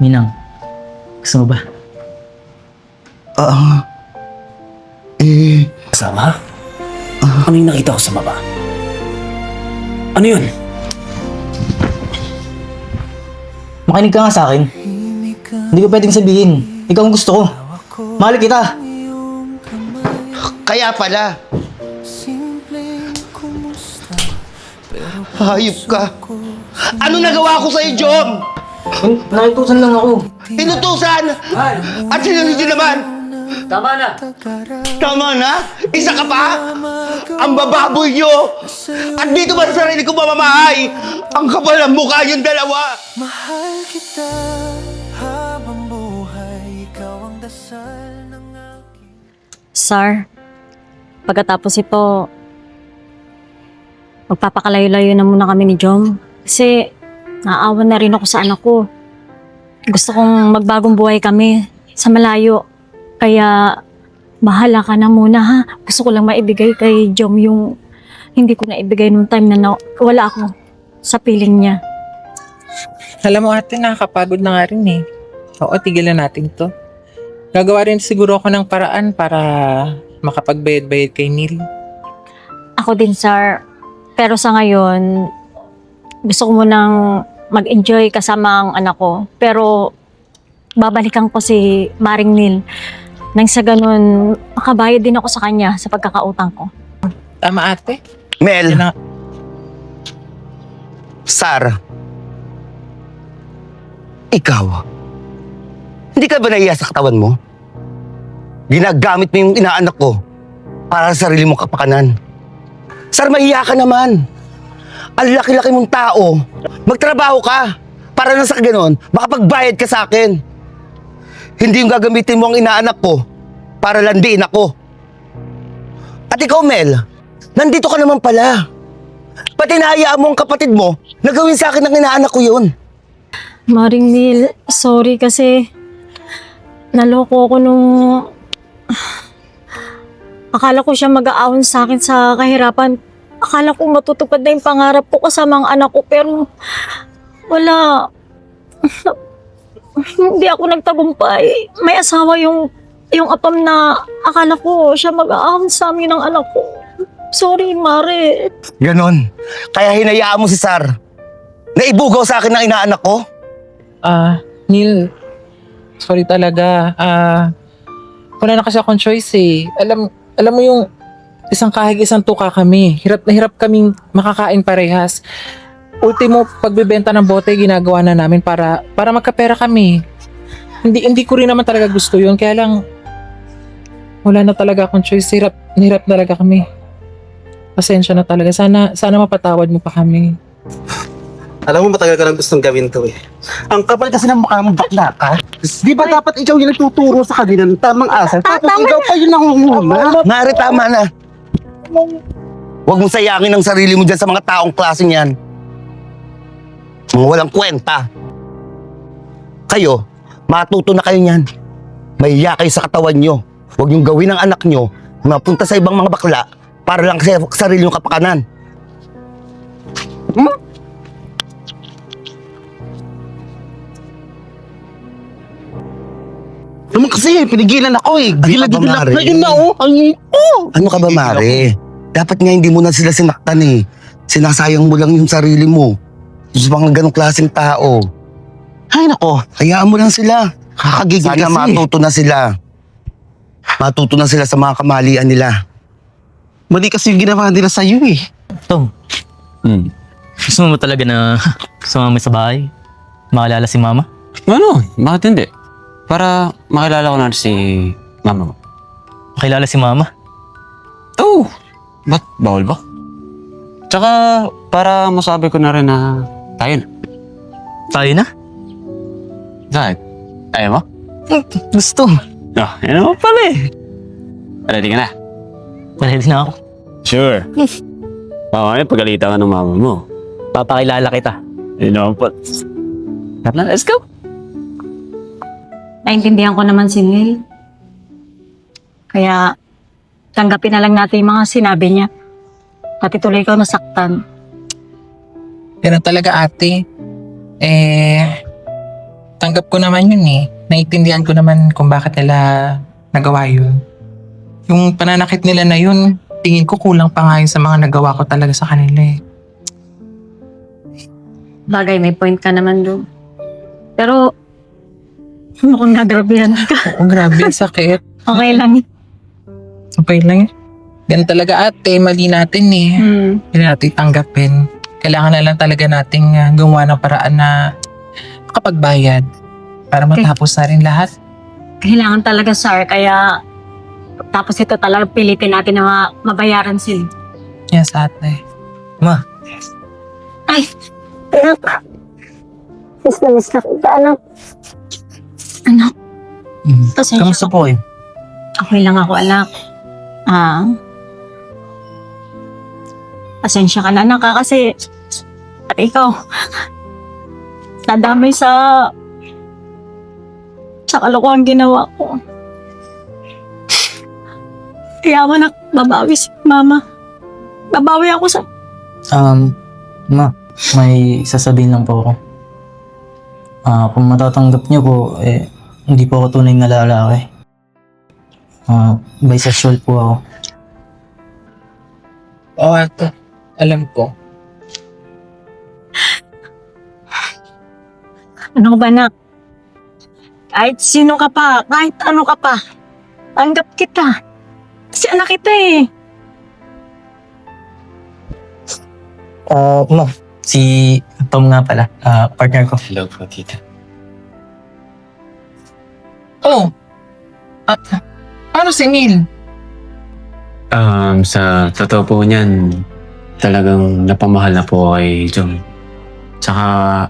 Ninang, gusto mo ba? Ah, eh, Kasama? Ano yung nakita ko sa baba? Ano yun? Makinig ka nga sa akin. Hindi ko pwedeng sabihin. Ikaw ang gusto ko. Mahal kita. kaya pala. Hayop ka. Ano nagawa ko sa'yo, Jom? Nakitusan lang ako. Inutusan! At sinunod naman! Tama na. Tama na? Isa ka pa? Ang bababoy nyo! At dito ba sa sarili ko mamamahay? Ang kapal ng mukha yung dalawa! Mahal kita habang buhay, ikaw ang dasal ng aking... Sir, pagkatapos ito, magpapakalayo-layo na muna kami ni Jom. Kasi naawa na rin ako sa anak ko. Gusto kong magbagong buhay kami sa malayo. Kaya bahala ka na muna ha. Gusto ko lang maibigay kay Jom yung hindi ko naibigay nung time na wala ako sa piling niya. Alam mo ate, nakakapagod na nga rin eh. Oo, tigilan natin to. Gagawa rin siguro ako ng paraan para makapagbayad-bayad kay Neil. Ako din, sir. Pero sa ngayon, gusto ko munang mag-enjoy kasama ang anak ko. Pero babalikan ko si Maring Neil. Nang sa ganun, makabayad din ako sa kanya sa pagkakautang ko. Tama ate? Mel, Yan na. Sar, ikaw, hindi ka ba nahiya sa katawan mo? Ginagamit mo yung inaanak ko para sa sarili mong kapakanan. Sar, mahiya ka naman. Ang laki-laki mong tao. Magtrabaho ka para na sa ganon, makapagbayad ka sa akin. Hindi yung gagamitin mo ang inaanak ko para landiin ako. At ikaw, Mel, nandito ka naman pala. Pati nahayaan mo ang kapatid mo na gawin sa akin ang inaanak ko yun. Maring Neil, sorry kasi naloko ko nung... Akala ko siya mag-aawon sa akin sa kahirapan. Akala ko matutupad na yung pangarap ko kasama ang anak ko pero wala. Hindi ako nagtagumpay. May asawa yung apam na akala ko siya mag-aahon sa amin ng anak ko. Sorry, Mare. Ganon. Kaya hinayaan mo si Sar na ibugaw sa akin ng inaanak ko? Neil, sorry talaga. Wala na kasi akong choice eh. Alam mo yung isang kahig isang tuka kami. Hirap na hirap kaming makakain parehas. Ultimo, pagbebenta ng bote, ginagawa na namin para magkapera kami. Hindi ko rin naman talaga gusto yun. Kaya lang, wala na talaga akong choice. Hirap talaga kami. Pasensya na talaga. Sana mapatawad mo pa kami. Alam mo, matagal ka lang gustong gawin to eh. Ang kapal kasi ng mukha mong bakla ka. Di ba dapat ikaw yung nagtuturo sa kanila ng tamang asal? Tapos ikaw pa yung nangunguna. Mare, tama na. Huwag mong sayangin ang sarili mo dyan sa mga taong klaseng yan. Mga walang kwenta. Kayo, matuto na kayo niyan. Mahiya kayo sa katawan nyo. Huwag niyong gawin ang anak nyo na mapunta sa ibang mga bakla para lang sa sarili nyo kapakanan. Naman kasi, pinigilan ako eh. Ano ka ba, Gila-gila Mare? na yun na oh. Ano ka ba, Mare? Dapat nga hindi mo na sila sinaktan eh. Sinasayang mo lang yung sarili mo. Sa mga ganong klaseng tao. Ay nako, Hayaan mo lang sila. kakagigil Sana kasi. matuto na sila. Matuto na sila sa mga kamalian nila. Mali kasi yung ginawa nila sa'yo eh. Tom, gusto mo ba talaga na sumama sa bahay? Makilala si mama? Ano? Bakit hindi? Para makilala ko na si mama mo. Makilala si mama? Oh! Ba't bawal ba? Tsaka para masabi ko na rin na tayo na. Tayo na? Bakit? Ayaw mo? Gusto. Ah, yan naman pala eh. Ready ka na? Ready na ako. Sure. Mamaya pagalitan ka ng mama mo. Papakilala kita. Yun naman po. Tara na, let's go! Naintindihan ko naman si Neil. Kaya tanggapin na lang natin yung mga sinabi niya. Pati tuloy ikaw nasaktan. Ganun talaga ate. tanggap ko naman yun eh. Naiintindihan ko naman kung bakit nila nagawa yun. Yung pananakit nila na yun, tingin ko kulang pa nga yun sa mga nagawa ko talaga sa kanila eh. Bagay, may point ka naman doon. Pero, mukhang nagrabihan ka. Oh, grabe, sakit. Okay lang. Okay lang yun. Ganun talaga ate, mali natin eh. Hindi natin tanggapin. Kailangan na lang talaga nating gumawa ng paraan na makapagbayad para matapos na rin lahat. Kailangan talaga, Sar. Kaya, tapos ito talaga pilitin natin na mabayaran sila. Yes, ate. Ma, Ay, anak. Miss na kita, anak. Anak, pasensya kamusta ka. po kayo? Okay lang ako, anak. Pasensya ka na, anak, kasi at ikaw, nadamay sa kalokohan ginawa ko. Kaya mo, anak, babawi si mama. Babawi ako sa... Ma, may sasabihin lang po ako. Kung matatanggap niyo po, hindi po ako tunay na lalaki. Bisexual po ako. Oo, ate. Alam ko. Ano ba, anak? Kahit sino ka pa, kahit ano ka pa, tanggap kita. Kasi anak kita eh. Ma, si Tom nga pala, partner ko. Hello po, tita. Oh! At, paano si Neil? Sa totoo po niyan, talagang napamahal na po kay Jom. Tsaka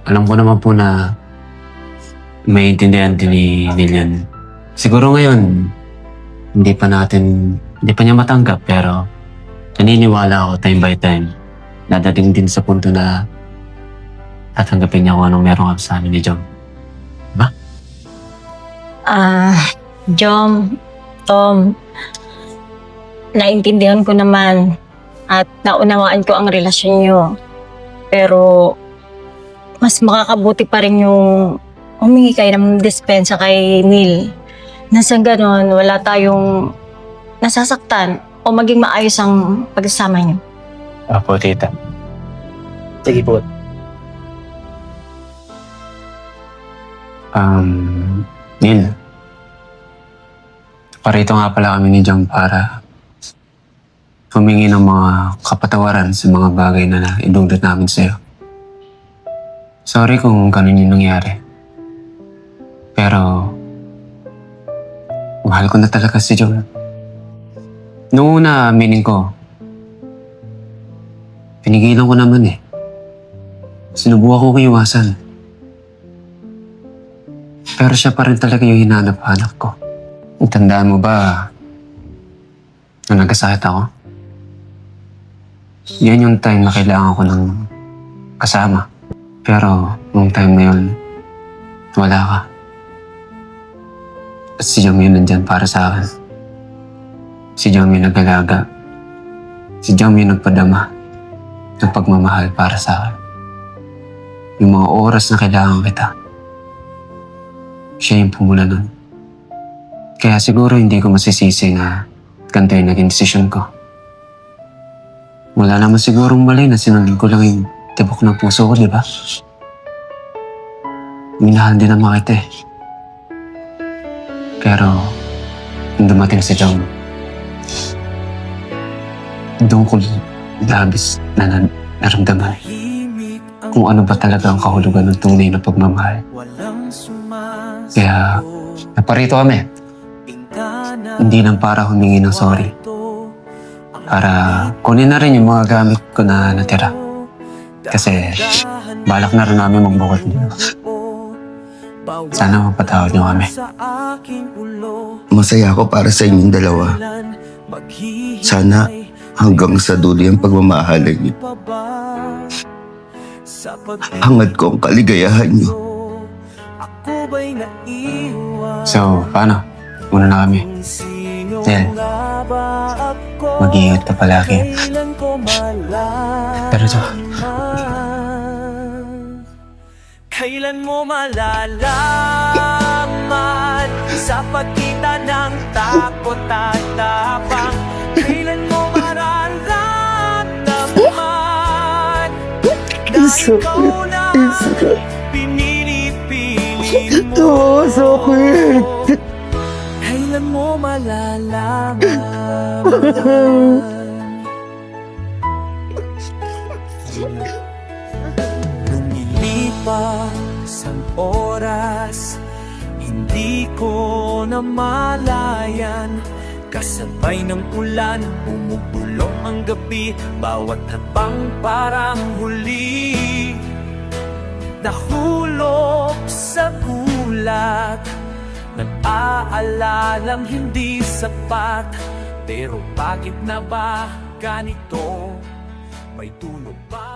alam ko naman po na maintindihan din ni Lilian. Siguro ngayon, hindi pa niya matanggap pero naniniwala ako time by time. Dadating din sa punto na tatanggapin niya kung anong meron ka sa amin ni Jom. Jom, Tom, naintindihan ko naman at naunawaan ko ang relasyon nyo. Pero, mas makakabuti pa rin yung humingi kayo ng dispensa kay Neil. Nasa ganon, wala tayong nasasaktan o maging maayos ang pagsasama nyo. Opo, tita. Sige po. Neil. Parito nga pala kami ni Jom para humingi ng mga kapatawaran sa mga bagay na idudot namin sa'yo. Sorry kung ganun yung nangyari. Pero, mahal ko na talaga si Jom. Noong una, aminin ko, pinigilan ko naman eh. Sinubukan ko iwasan. Pero siya pa rin talaga yung hinanap-hanap ko. Tandaan mo ba na nagkasakit ako? Yan yung time na kailangan ko ng kasama. Pero nung time na yun, wala ka. At si Jom yun nandyan para sa akin. Si Jom yung nag-alaga. Si Jom yung nagpadama ng pagmamahal para sa akin. Yung mga oras na kailangan kita, siya yung pumula nun. Kaya siguro hindi ko masisisi na ganito yung naging desisyon ko. Wala naman sigurong mali na sinunod ko lang yung tibok ng puso ko, di ba? Minahal din naman kita eh. Pero, nung dumating si Jom, doon ko labis na naramdaman kung ano ba talaga ang kahulugan ng tunay na pagmamahal. Kaya, naparito kami. Hindi lang para humingi ng sorry. Para kunin na rin yung mga gamit ko na natira. Kasi balak na rin namin magbukod dito. Sana mapatawad niyo kami. Masaya ako para sa inyong dalawa. Sana hanggang sa dulo yung pagmamahalan niyo. Hangad ko ang kaligayahan niyo. So, paano? Muna na kami. Nel, mag-iingat ka palagi. Pero ito, Kailan mo malalaman sa pagkita ng takot at tapang? Kailan mo mararamdaman na ikaw na pinili-pili mo? Kailan mo malalaman? Lumilipas ang oras, hindi ko na malayan. Kasabay ng ulan, bumubulong ang gabi. Bawat habang parang huli, nahulog sa gulat. Nag-aalalang hindi sapat, pero bakit na ba ganito? May tulog ba